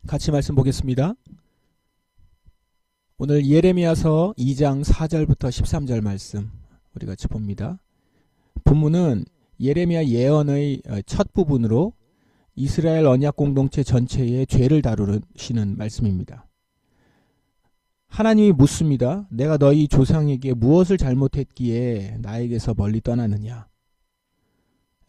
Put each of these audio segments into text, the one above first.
같이 말씀 보겠습니다. 오늘 예레미야서 2장 4절부터 13절 말씀 우리 같이 봅니다. 본문은 예레미야 예언의 첫 부분으로 이스라엘 언약 공동체 전체의 죄를 다루시는 말씀입니다. 하나님이 묻습니다. 내가 너희 조상에게 무엇을 잘못했기에 나에게서 멀리 떠나느냐.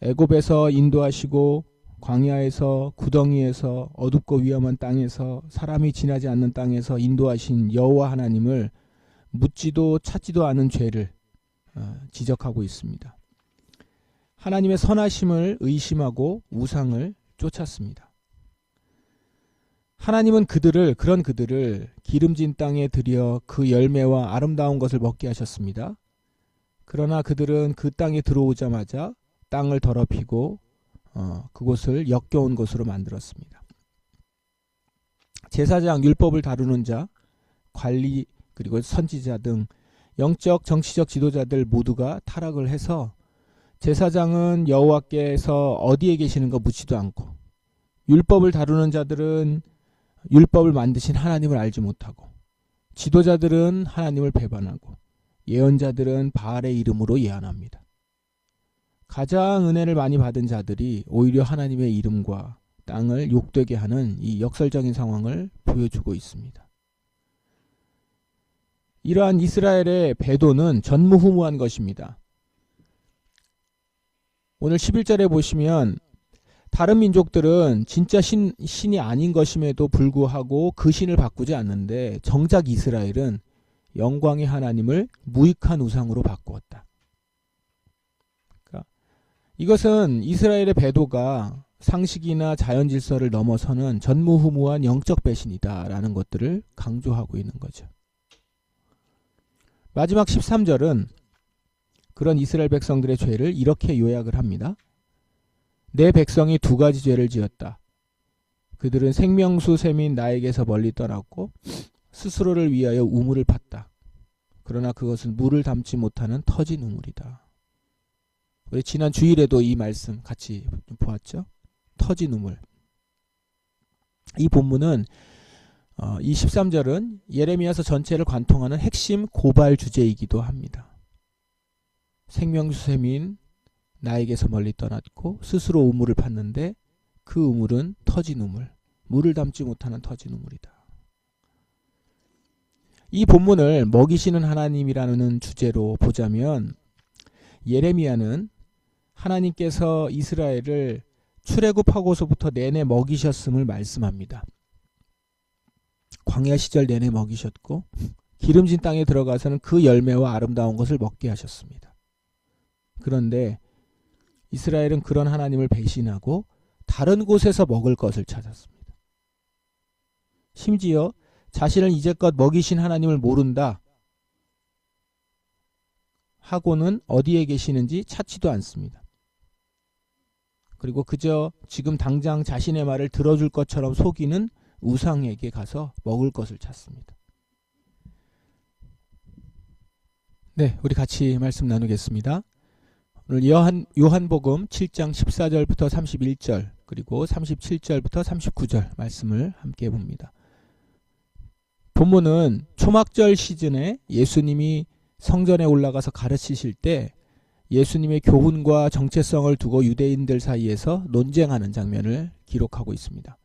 애굽에서 인도하시고 광야에서 구덩이에서 어둡고 위험한 땅에서 사람이 지나지 않는 땅에서 인도하신 여호와 하나님을 묻지도 찾지도 않은 죄를 지적하고 있습니다. 하나님의 선하심을 의심하고 우상을 쫓았습니다. 하나님은 그런 그들을 기름진 땅에 들여 그 열매와 아름다운 것을 먹게 하셨습니다. 그러나 그들은 그 땅에 들어오자마자 땅을 더럽히고 그곳을 역겨운 곳으로 만들었습니다. 제사장, 율법을 다루는 자, 관리 그리고 선지자 등 영적 정치적 지도자들 모두가 타락을 해서 제사장은 여호와께서 어디에 계시는가 묻지도 않고, 율법을 다루는 자들은 율법을 만드신 하나님을 알지 못하고, 지도자들은 하나님을 배반하고, 예언자들은 바알의 이름으로 예언합니다. 가장 은혜를 많이 받은 자들이 오히려 하나님의 이름과 땅을 욕되게 하는 이 역설적인 상황을 보여주고 있습니다. 이러한 이스라엘의 배도는 전무후무한 것입니다. 오늘 11절에 보시면 다른 민족들은 진짜 신이 아닌 것임에도 불구하고 그 신을 바꾸지 않는데 정작 이스라엘은 영광의 하나님을 무익한 우상으로 바꾸었다. 이것은 이스라엘의 배도가 상식이나 자연 질서를 넘어서는 전무후무한 영적 배신이다 라는 것들을 강조하고 있는 거죠. 마지막 13절은 그런 이스라엘 백성들의 죄를 이렇게 요약을 합니다. 내 백성이 두 가지 죄를 지었다. 그들은 생명수 샘인 나에게서 멀리 떠났고 스스로를 위하여 우물을 팠다. 그러나 그것은 물을 담지 못하는 터진 우물이다. 우리 지난 주일에도 이 말씀 같이 보았죠. 터진 우물. 이 본문은 이 13절은 예레미야서 전체를 관통하는 핵심 고발 주제이기도 합니다. 생명수샘인 나에게서 멀리 떠났고 스스로 우물을 팠는데 그 우물은 터진 우물, 물을 담지 못하는 터진 우물이다. 이 본문을 먹이시는 하나님이라는 주제로 보자면 예레미야는 하나님께서 이스라엘을 출애굽하고서부터 내내 먹이셨음을 말씀합니다. 광야 시절 내내 먹이셨고 기름진 땅에 들어가서는 그 열매와 아름다운 것을 먹게 하셨습니다. 그런데 이스라엘은 그런 하나님을 배신하고 다른 곳에서 먹을 것을 찾았습니다. 심지어 자신을 이제껏 먹이신 하나님을 모른다 하고는 어디에 계시는지 찾지도 않습니다. 그리고 그저 지금 당장 자신의 말을 들어줄 것처럼 속이는 우상에게 가서 먹을 것을 찾습니다. 네, 우리 같이 말씀 나누겠습니다. 오늘 요한복음 7장 14절부터 31절 그리고 37절부터 39절 말씀을 함께 봅니다. 본문은 초막절 시즌에 예수님이 성전에 올라가서 가르치실 때 예수님의 교훈과 정체성을 두고 유대인들 사이에서 논쟁하는 장면을 기록하고 있습니다.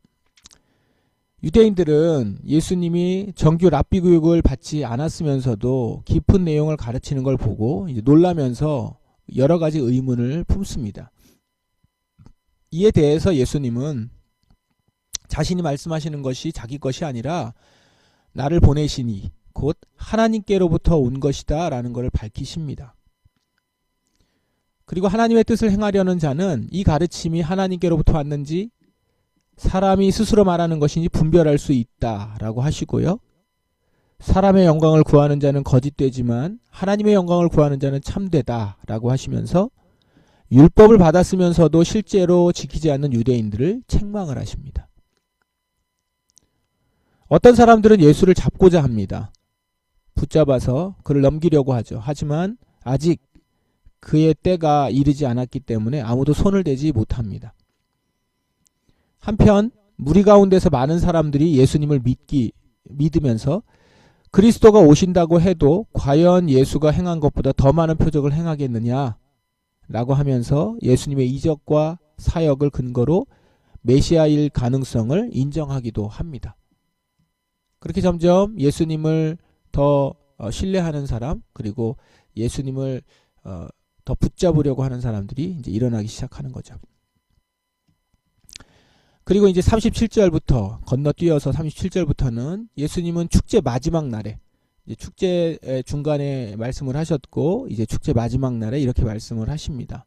유대인들은 예수님이 정규 랍비 교육을 받지 않았으면서도 깊은 내용을 가르치는 걸 보고 이제 놀라면서 여러 가지 의문을 품습니다. 이에 대해서 예수님은 자신이 말씀하시는 것이 자기 것이 아니라 나를 보내시니 곧 하나님께로부터 온 것이다 라는 것을 밝히십니다. 그리고 하나님의 뜻을 행하려는 자는 이 가르침이 하나님께로부터 왔는지 사람이 스스로 말하는 것인지 분별할 수 있다라고 하시고요. 사람의 영광을 구하는 자는 거짓되지만 하나님의 영광을 구하는 자는 참되다라고 하시면서 율법을 받았으면서도 실제로 지키지 않는 유대인들을 책망을 하십니다. 어떤 사람들은 예수를 잡고자 합니다. 붙잡아서 그를 넘기려고 하죠. 하지만 아직 그의 때가 이르지 않았기 때문에 아무도 손을 대지 못합니다. 한편 무리 가운데서 많은 사람들이 예수님을 믿으면서 그리스도가 오신다고 해도 과연 예수가 행한 것보다 더 많은 표적을 행하겠느냐 라고 하면서 예수님의 이적과 사역을 근거로 메시아일 가능성을 인정하기도 합니다. 그렇게 점점 예수님을 더 신뢰하는 사람, 그리고 예수님을 더 붙잡으려고 하는 사람들이 이제 일어나기 시작하는 거죠. 그리고 이제 37절부터 건너뛰어서 37절부터는 예수님은 축제 마지막 날에, 이제 축제 중간에 말씀을 하셨고 이제 축제 마지막 날에 이렇게 말씀을 하십니다.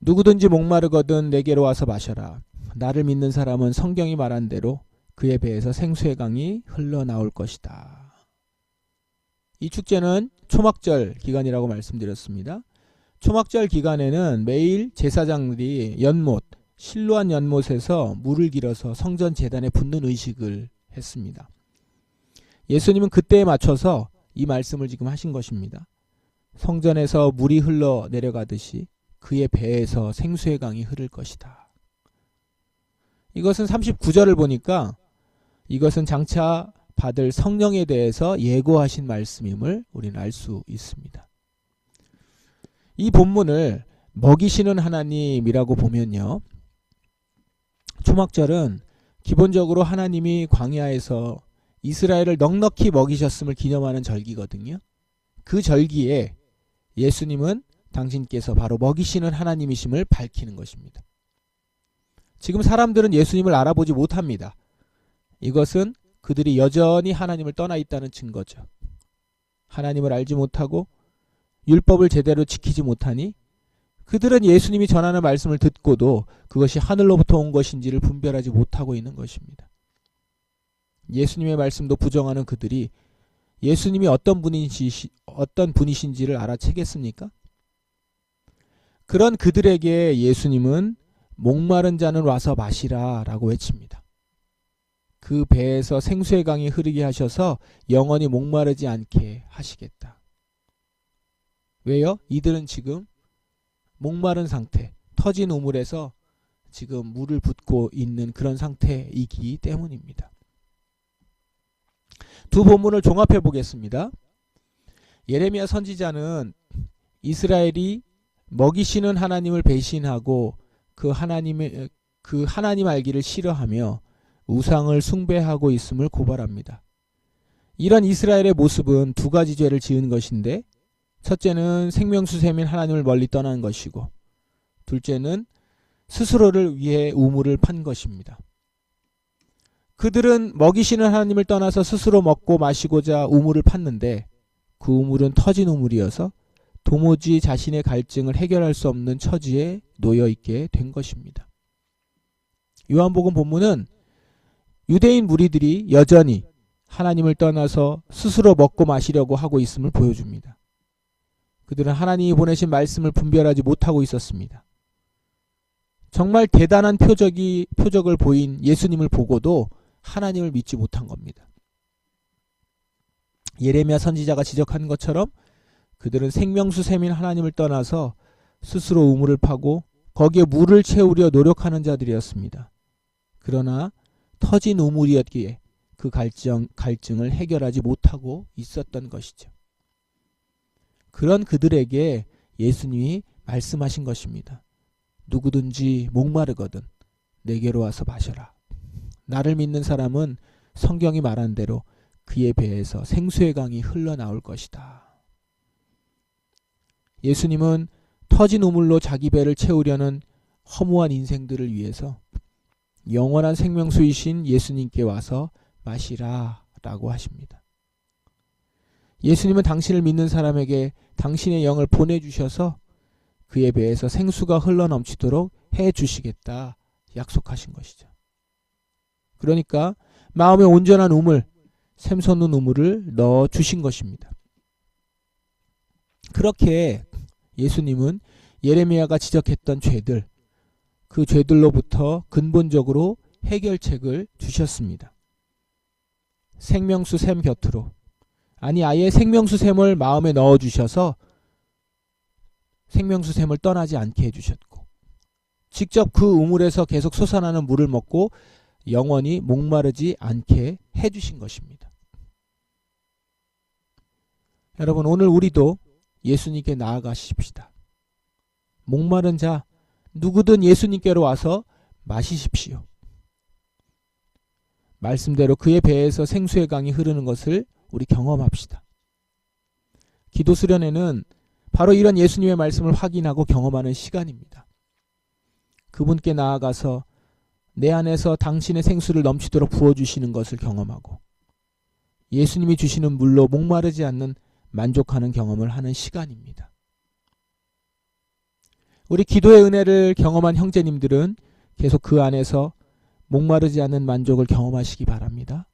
누구든지 목마르거든 내게로 와서 마셔라. 나를 믿는 사람은 성경이 말한 대로 그의 배에서 생수의 강이 흘러나올 것이다. 이 축제는 초막절 기간이라고 말씀드렸습니다. 초막절 기간에는 매일 제사장들이 연못, 실로암 연못에서 물을 길어서 성전 제단에 붓는 의식을 했습니다. 예수님은 그때에 맞춰서 이 말씀을 지금 하신 것입니다. 성전에서 물이 흘러 내려가듯이 그의 배에서 생수의 강이 흐를 것이다. 이것은 39절을 보니까 이것은 장차 받을 성령에 대해서 예고하신 말씀임을 우리는 알 수 있습니다. 이 본문을 먹이시는 하나님이라고 보면요, 초막절은 기본적으로 하나님이 광야에서 이스라엘을 넉넉히 먹이셨음을 기념하는 절기거든요. 그 절기에 예수님은 당신께서 바로 먹이시는 하나님이심을 밝히는 것입니다. 지금 사람들은 예수님을 알아보지 못합니다. 이것은 그들이 여전히 하나님을 떠나 있다는 증거죠. 하나님을 알지 못하고 율법을 제대로 지키지 못하니 그들은 예수님이 전하는 말씀을 듣고도 그것이 하늘로부터 온 것인지를 분별하지 못하고 있는 것입니다. 예수님의 말씀도 부정하는 그들이 예수님이 어떤 분이신지를 알아채겠습니까? 그런 그들에게 예수님은 목마른 자는 와서 마시라 라고 외칩니다. 그 배에서 생수의 강이 흐르게 하셔서 영원히 목마르지 않게 하시겠다. 왜요? 이들은 지금 목마른 상태, 터진 우물에서 지금 물을 붓고 있는 그런 상태이기 때문입니다. 두 본문을 종합해 보겠습니다. 예레미야 선지자는 이스라엘이 먹이시는 하나님을 배신하고 그 하나님 알기를 싫어하며 우상을 숭배하고 있음을 고발합니다. 이런 이스라엘의 모습은 두 가지 죄를 지은 것인데, 첫째는 생명수샘인 하나님을 멀리 떠난 것이고, 둘째는 스스로를 위해 우물을 판 것입니다. 그들은 먹이시는 하나님을 떠나서 스스로 먹고 마시고자 우물을 팠는데 그 우물은 터진 우물이어서 도무지 자신의 갈증을 해결할 수 없는 처지에 놓여 있게 된 것입니다. 요한복음 본문은 유대인 무리들이 여전히 하나님을 떠나서 스스로 먹고 마시려고 하고 있음을 보여줍니다. 그들은 하나님이 보내신 말씀을 분별하지 못하고 있었습니다. 정말 대단한 표적을 보인 예수님을 보고도 하나님을 믿지 못한 겁니다. 예레미야 선지자가 지적한 것처럼 그들은 생명수샘인 하나님을 떠나서 스스로 우물을 파고 거기에 물을 채우려 노력하는 자들이었습니다. 그러나 터진 우물이었기에 그 갈증을 해결하지 못하고 있었던 것이죠. 그런 그들에게 예수님이 말씀하신 것입니다. 누구든지 목마르거든 내게로 와서 마셔라. 나를 믿는 사람은 성경이 말한 대로 그의 배에서 생수의 강이 흘러나올 것이다. 예수님은 터진 우물로 자기 배를 채우려는 허무한 인생들을 위해서 영원한 생명수이신 예수님께 와서 마시라 라고 하십니다. 예수님은 당신을 믿는 사람에게 당신의 영을 보내주셔서 그의 배에서 생수가 흘러넘치도록 해주시겠다 약속하신 것이죠. 그러니까 마음에 온전한 우물, 샘솟는 우물을 넣어주신 것입니다. 그렇게 예수님은 예레미야가 지적했던 죄들, 그 죄들로부터 근본적으로 해결책을 주셨습니다. 생명수 샘 곁으로, 아니 아예 생명수 샘을 마음에 넣어주셔서 생명수 샘을 떠나지 않게 해주셨고, 직접 그 우물에서 계속 솟아나는 물을 먹고 영원히 목마르지 않게 해주신 것입니다. 여러분, 오늘 우리도 예수님께 나아가십시다. 목마른 자 누구든 예수님께로 와서 마시십시오. 말씀대로 그의 배에서 생수의 강이 흐르는 것을 우리 경험합시다. 기도 수련회는 바로 이런 예수님의 말씀을 확인하고 경험하는 시간입니다. 그분께 나아가서 내 안에서 당신의 생수를 넘치도록 부어주시는 것을 경험하고 예수님이 주시는 물로 목마르지 않는 만족하는 경험을 하는 시간입니다. 우리 기도의 은혜를 경험한 형제님들은 계속 그 안에서 목마르지 않는 만족을 경험하시기 바랍니다.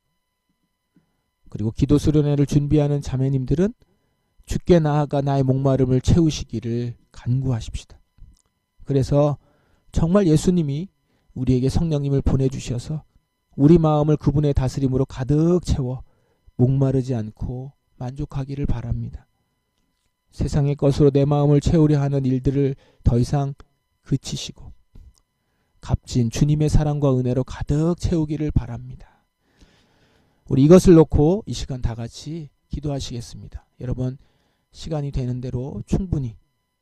그리고 기도 수련회를 준비하는 자매님들은 주께 나아가 나의 목마름을 채우시기를 간구하십시다. 그래서 정말 예수님이 우리에게 성령님을 보내주셔서 우리 마음을 그분의 다스림으로 가득 채워 목마르지 않고 만족하기를 바랍니다. 세상의 것으로 내 마음을 채우려 하는 일들을 더 이상 그치시고 값진 주님의 사랑과 은혜로 가득 채우기를 바랍니다. 우리 이것을 놓고 이 시간 다 같이 기도하시겠습니다. 여러분, 시간이 되는 대로 충분히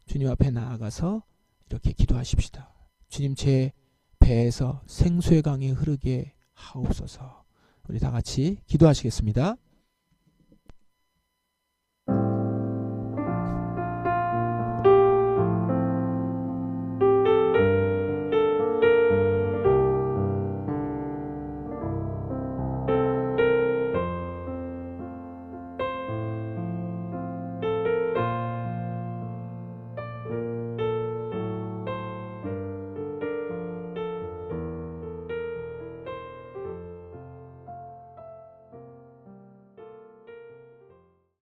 주님 앞에 나아가서 이렇게 기도하십시다. 주님, 제 배에서 생수의 강이 흐르게 하옵소서. 우리 다 같이 기도하시겠습니다.